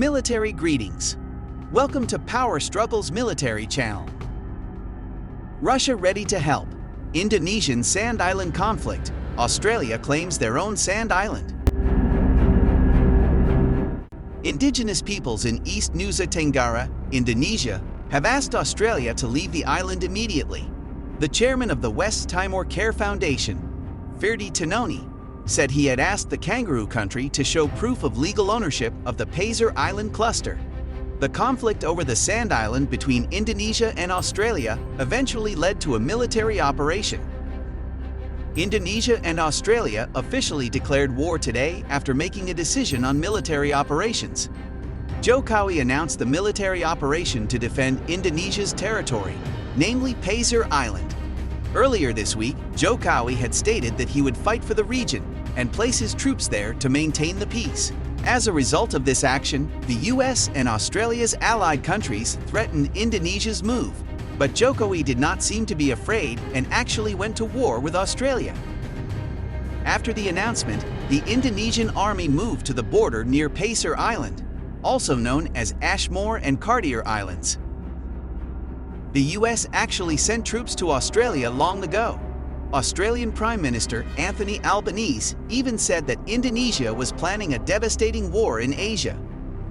Military greetings. Welcome to Power Struggles Military Channel. Russia ready to help. Indonesian Sand Island conflict. Australia claims their own Sand Island. Indigenous peoples in East Nusa Tenggara, Indonesia, have asked Australia to leave the island immediately. The chairman of the West Timor Care Foundation, Ferdi Tanoni, said he had asked the Kangaroo Country to show proof of legal ownership of the Pasir Island cluster. The conflict over the Sand Island between Indonesia and Australia eventually led to a military operation. Indonesia and Australia officially declared war today after making a decision on military operations. Jokowi announced the military operation to defend Indonesia's territory, namely Pasir Island. Earlier this week, Jokowi had stated that he would fight for the region and place his troops there to maintain the peace. As a result of this action, the US and Australia's allied countries threatened Indonesia's move, but Jokowi did not seem to be afraid and actually went to war with Australia. After the announcement, the Indonesian army moved to the border near Pasir Island, also known as Ashmore and Cartier Islands. The US actually sent troops to Australia long ago. Australian Prime Minister Anthony Albanese even said that Indonesia was planning a devastating war in Asia.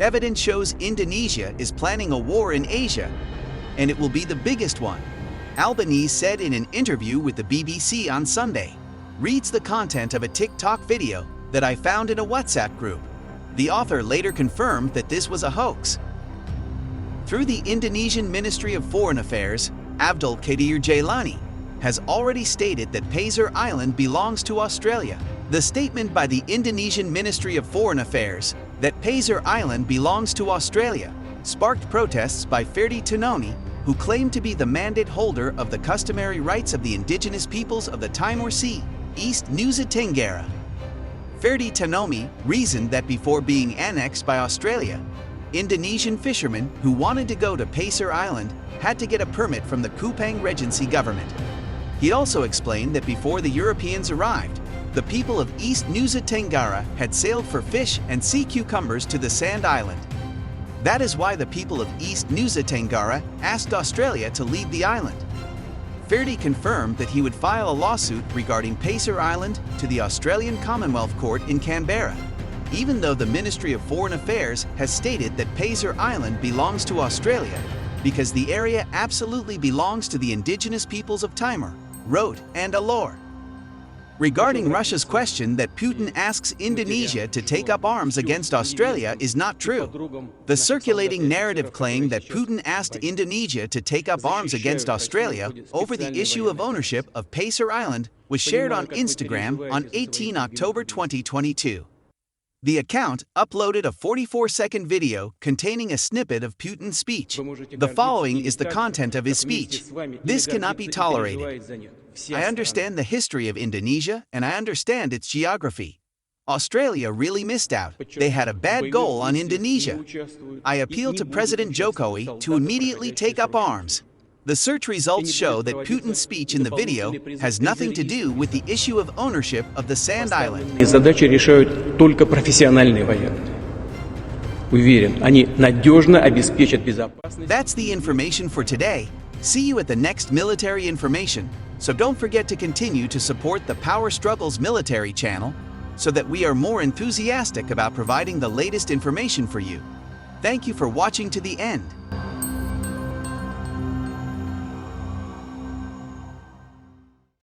Evidence shows Indonesia is planning a war in Asia, and it will be the biggest one, Albanese said in an interview with the BBC on Sunday. Reads the content of a TikTok video that I found in a WhatsApp group. The author later confirmed that this was a hoax. Through the Indonesian Ministry of Foreign Affairs, Abdul Qadir Jailani has already stated that Pasir Island belongs to Australia. The statement by the Indonesian Ministry of Foreign Affairs that Pasir Island belongs to Australia sparked protests by Ferdi Tanoni, who claimed to be the mandate holder of the customary rights of the indigenous peoples of the Timor Sea, East Nusa Tenggara. Ferdi Tanoni reasoned that before being annexed by Australia, Indonesian fishermen who wanted to go to Pasir Island had to get a permit from the Kupang Regency government. He also explained that before the Europeans arrived, the people of East Nusa Tenggara had sailed for fish and sea cucumbers to the Sand Island. That is why the people of East Nusa Tenggara asked Australia to leave the island. Ferdi confirmed that he would file a lawsuit regarding Pasir Island to the Australian Commonwealth Court in Canberra, even though the Ministry of Foreign Affairs has stated that Pasir Island belongs to Australia because the area absolutely belongs to the indigenous peoples of Timor, Rote and Alor. Regarding Russia's question that Putin asks Indonesia to take up arms against Australia is not true. The circulating narrative claim that Putin asked Indonesia to take up arms against Australia over the issue of ownership of Pasir Island was shared on Instagram on 18 October 2022. The account uploaded a 44-second video containing a snippet of Putin's speech. The following is the content of his speech. This cannot be tolerated. I understand the history of Indonesia and I understand its geography. Australia really missed out. They had a bad goal on Indonesia. I appeal to President Jokowi to immediately take up arms. The search results show that Putin's speech in the video has nothing to do with the issue of ownership of the Sand Island. Задачи решают только профессиональные военные. Уверен, они надежно обеспечат безопасность. That's the information for today. See you at the next military information. So don't forget to continue to support the Power Struggles Military Channel so that we are more enthusiastic about providing the latest information for you. Thank you for watching to the end.